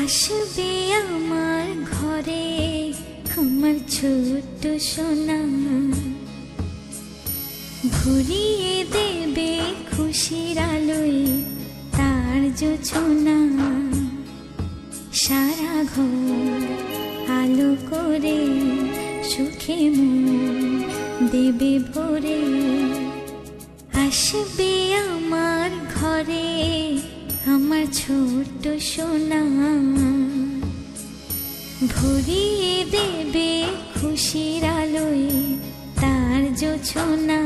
আসবে আমার ঘরে আমার ছোট্ট সোনা, ভরিয়ে দেবে খুশির আলোয় তার জোছনা। সারা ঘর আলো করে সুখে মন দেবে ভরে। আসবে আমার ঘরে আমার ছোট্ট সোনা, ভরিয়ে দেবে খুশির আলোয় তার জোছনা।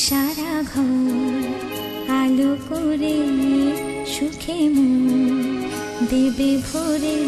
সারা ঘর আলো করে সুখে মন দেবে ভরে।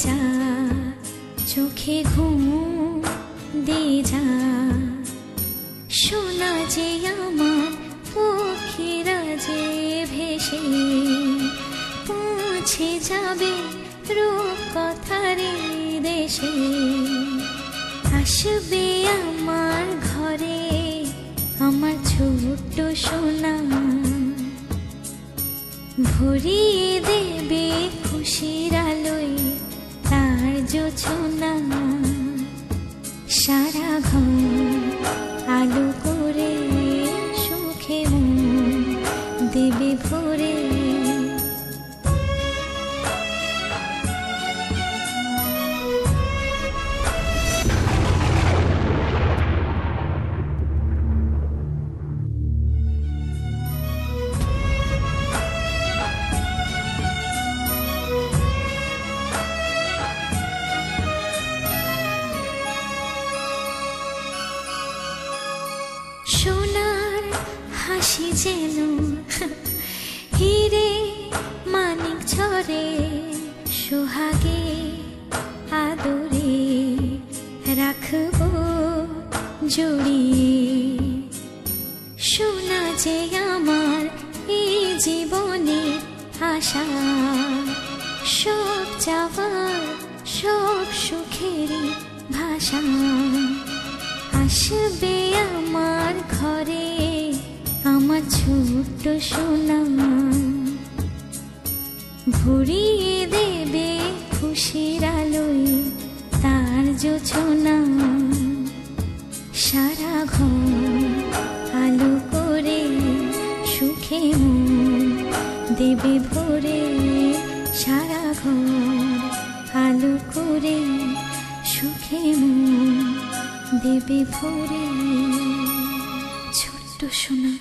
যা চোখে ঘুম দে যা, শোনা যে আমার পক্ষীরা যে ভেসে পৌঁছে যাবে রূপকথার দেশে। আসবে আমার ঘরে আমার ছোট্ট সোনা, ভরিয়ে দেবে খুশির আলোয় তার জোছনা। সারা ঘর আলো করে সুখে মন দেবে ভরে। সোনার হাসি যেন হিরে মানিক ঝরে, সোহাগে আদরে রাখবো জড়িয়ে। সোনা যে আমার এই জীবনে আশা, সব চাওয়ার সব সুখেরই ভাষা। আসবে আমার ঘরে আমার ছোট্ট সোনা, ভরিয়ে দেবে খুশির আলোয় তার জোছনা। সারা ঘর আলো করে সুখে মন দেবে ভরে। সারা ঘর আলো করে সুখে মন দেবে ভরে। ছোট্ট সোনা।